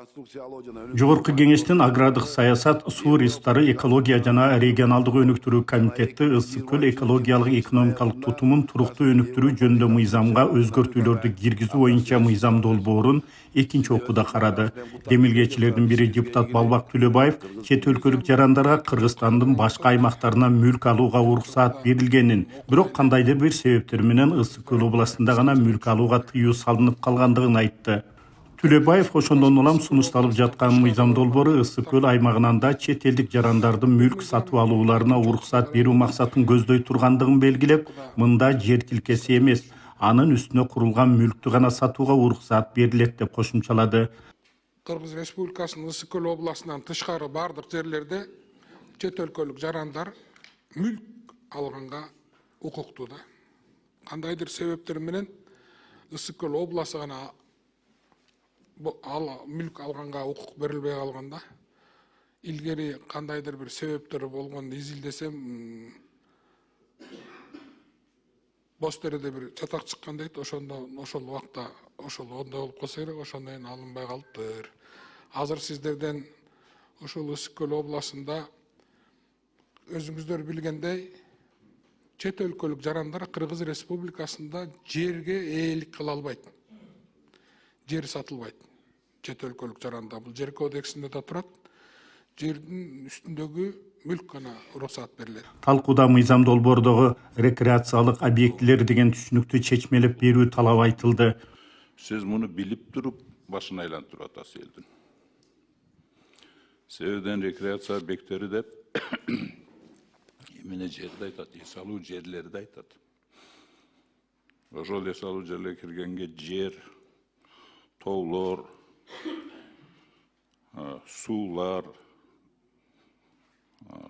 Жогорку кеңештин агрардык саясат, суу ресурстары, экология жана регионалдык өнүктүрүү комитети ысык көл экологиялык экономикалык тутумун туруктуу өнүктүрүү жөнүндө мыйзамга өзгөртүүлөрдү киргизүү боюнча мыйзам долбоорун экинчи окууда карады. Демилгечилердин бири депутат Балбак Төлөбаев чет өлкөлүк жарандарга Кыргызстандын башка аймактарынан мүлк алууга уруксаат берилгенин, бирок кандайдыр бир себептер менен ысык көл областында гана мүлк алууга тыюу салынып калгандыгын айтты. Төлөбаев ошондон улам сунушталып жаткан мыйзам долбоору ысык көл аймагынан да чет элдик жарандардын мүлк сатып алууларына уруксаат берүү максатын көздөй тургандыгын белгилеп, мында жер тилкеси эмес, анын үстүнө курулган мүлктү гана сатууга уруксаат берилет деп кошумчалады. Кыргыз Республикасынын ысык көл областынан тышкары бардык жерлерде чет өлкөлүк жарандар мүлк алганга укуктуу да. Кандайдыр себептер менен ысык көл областы гана мүлк алганга укук берилбей калганда, илгери кандайдыр бир себептер болгонду изилдесем, боз тереде бир чатак чыккан дейт, ошол убакта ошол ондай болуп калса керек, ошондон кийин алынбай калыптыр. Азыр сиздерден ошол ысык көл областында өзүңүздөр билгендей чет өлкөлүк жарандар Кыргыз Республикасында жерге ээлик кыла албайт. Жер сатылбайт. Чет өлкөлүк жаранда бул жер кодексинде да турат. Жердин үстүндөгү мүлк гана уруксаат берилет. Талкууда мыйзам долбоордогу рекреациялык объектилер деген түшүнүктү чечмелеп берүү талабы айтылды. Сиз муну билип туруп башын айлантырып атасыз элдин. Себебден рекреация объекттери деп эмне жерди айтат, эс алуу жерлерди айтат. Ошол эс алуу жерлерге киргенге жер, тоолор, суулар,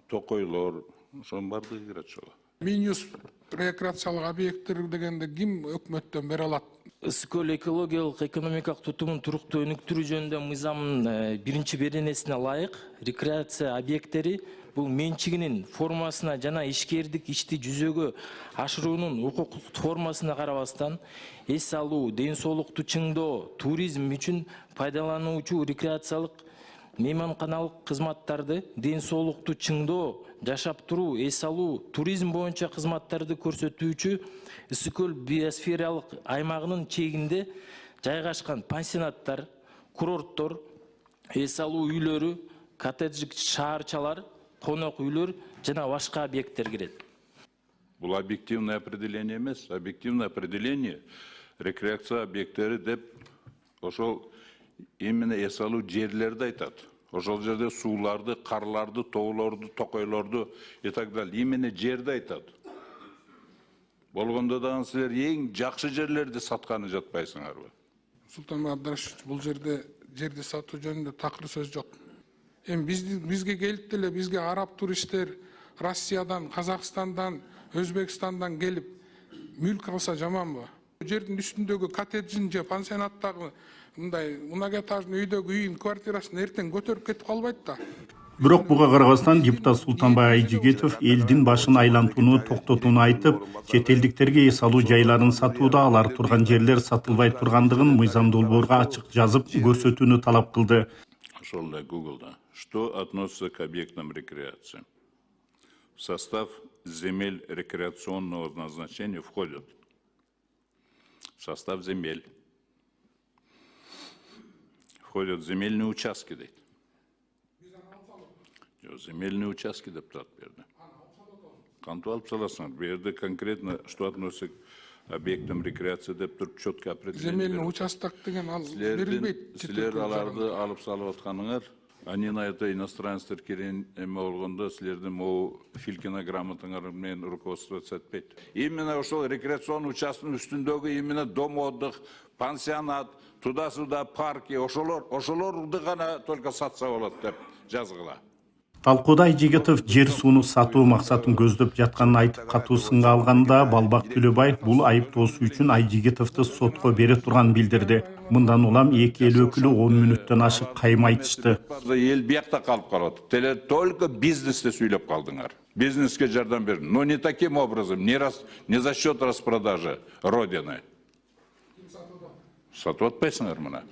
токойлор, ошонун баардыгы кирет ошого. Минюс рекреациялык объекттер дегенде ким өкмөттөн бере алат? Ысык көл экологиялык экономикалык тутумун туруктуу өнүктүрүү жөнүндө мыйзамдын биринчи беренесине ылайык рекреация объекттери бул менчигинин формасына жана ишкердик ишти жүзөгө ашыруунун укуктук формасына карабастан эс алуу, ден соолукту чыңдоо, туризм үчүн пайдалануучу рекреациялык мейманканалык кызматтарды, ден соолукту чыңдоо, жашап туруу, эс алуу, туризм боюнча кызматтарды көрсөтүүчү ысык көл биосфералык аймагынын чегинде жайгашкан пансионаттар, курорттор, эс алуу үйлөрү, коттедждик шаарчалар, конок үйлөр жана башка объекттер кирет. Бул объективное определение эмес, объективное определение рекреация объекттери деп ошол именно эс алуу жерлерди айтат. Ошол жерде сууларды, карларды, тоолорду, токойлорду и так далее. Именно жерди айтат. Болгондо дагы силер эң жакшы жерлерди сатканы жатпайсыңарбы? Султан Абдрашевич, бул жерди сатуу жөнүндө такыр сөз жок. Эми бизге келип деле, бизге араб туристтер Россиядан, Казакстандан, Өзбекстандан келип мүлк алса жаманбы? Жердин үстүндөгү коттеджин же пансионаттагы мындай многоэтажный үйдөгү үйүн квартирасын эртең көтөрүп кетип калбайт да. Бирок буга карабастан депутат Султанбай Айжигитов элдин башын айлантууну токтотууну айтып, чет элдиктерге эс алуу жайларын сатууда алар турган жерлер сатылбай тургандыгын мыйзам долбоорго ачык жазып көрсөтүүнү талап кылды. Ошол да Гуглда. Что относится к объектам рекреации? В состав земель рекреационного назначения входят в состав земель. Входят земельные участки, дейт. Земельные участки депутат берди. Кантип алып саласыңар? Бу жерде конкретно что относится к объектам рекреации деп туруп четко определение. Земельный участок деген ал берилбейт. Силер аларды алып салып атканыңар, они на это иностранецтер келген эме болгондо силердин могу Филькина грамотаңар менен руководствоваться этпейт. Именно ошол рекреационный участкынын үстүндөгү именно дом отдых, пансионат, туда-сюда парки, ошолорду гана только сатса болот деп жазгыла. Талкууда Айжигитов жер сууну сатуу максатын көздөп жатканын айтып катуу сынга алганда, Балбак Төлөбаев бул айыптоосу үчүн Айжигитовду сотко бере турганын билдирди. Мындан улам эки эл өкүлү 10 мүнөттөн ашык кайым айтышты. Эл биякта калып калат. Только бизнесте сүйлөп калдыңар. Бизнеске жардам бердиң. Но не таким образом, не за счет распродажи родины. Сатып атпайсыңар мына.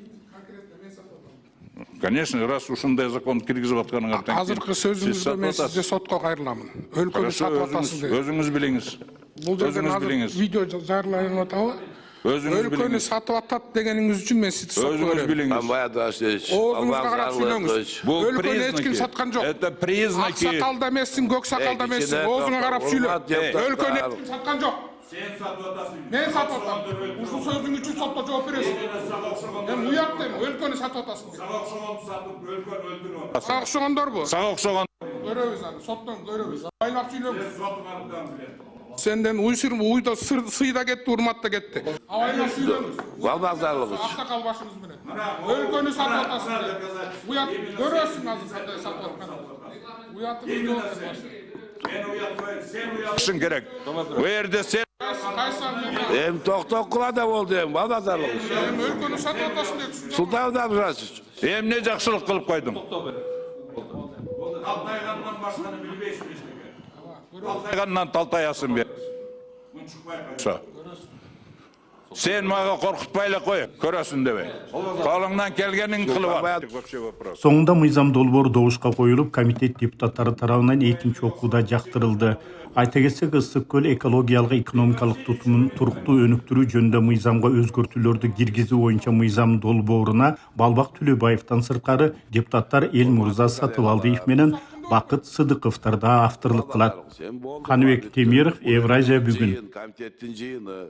Конечно, раз ушундай закон киргизип атканыңар тең. Азыркы сөзүңүздө мен сизди сотко кайрыламын. Өлкөнү сатып атасыз деп. Өзүңүз билиңиз. Бул жерден Өзүңүз азыр билиңиз. видео жарыяланып атабы? Өзүңүз Өлкөнү билиңиз. сатып атат дегениңиз үчүн мен сизди сотко Өзүңүз берем. билиңиз. Оозуңузга карап сүйлөңүз. Бул Өлкөнү эч ким признаки. саткан жок. Это признаки. Ак сакалда эмессиң, көк сакалда эмессиң. Оозуңа карап сүйлө. Өлкөнү эч ким саткан жок. Сен сатып атасың. Мен сатып атам. Ушул сөзүң үчүн сотто жооп бересиң. Мен уят дейм, өлкөнү сатып атасың деп. Сага окшогонду сатып, өлкөнү өлтүрүп атасың. Сага окшогондорбу? Сага окшогон. Көрөбүз аны, соттон көрөбүз. Байлап сүйлөңүз. Сотуңардан билем. Сенден уйда сый да кетти, урмат да кетти. Абайлап сүйлөңүз. Балбазарлыгы. Аксакал башыңыз менен. Өлкөнү сатып атасың деп. Уят көрөсүң азыр кандай сатып атканын. Уятыңыз жок деп. Мен уят коюм, сен уятышың керек. Бу жерде сен Кайсы Em tohtok kula oldu em balbazarlık. өлкөнү сатып атасың деп. Sultan'dan burası. эмне жакшылык кылып койдуң? Талтайгандан башканы билбейсиң эчтеке. Талтайгандан талтаясың бе. Сен мага коркутпай эле кой, көрөсүн дебей. Колуңдан келгениң кылып ат. Вообще вопрос. Соңында мыйзам долбоору добушка коюлуп, комитет депутаттары тарабынан экинчи окууда жактырылды. Айта кетсек, Ысык көл экологиялык экономикалык тутумун туруктуу өнүктүрүү жөнүндө мыйзамга өзгөртүүлөрдү киргизүү боюнча мыйзам долбооруна Балбак Түлөбаевден сырткары депутаттар Элмурза Сатыбалдиев менен Бакыт Сыдыковдор да авторлук кылат. Каныбек Темиров, Евразия бүгүн. Komitetin jıyını.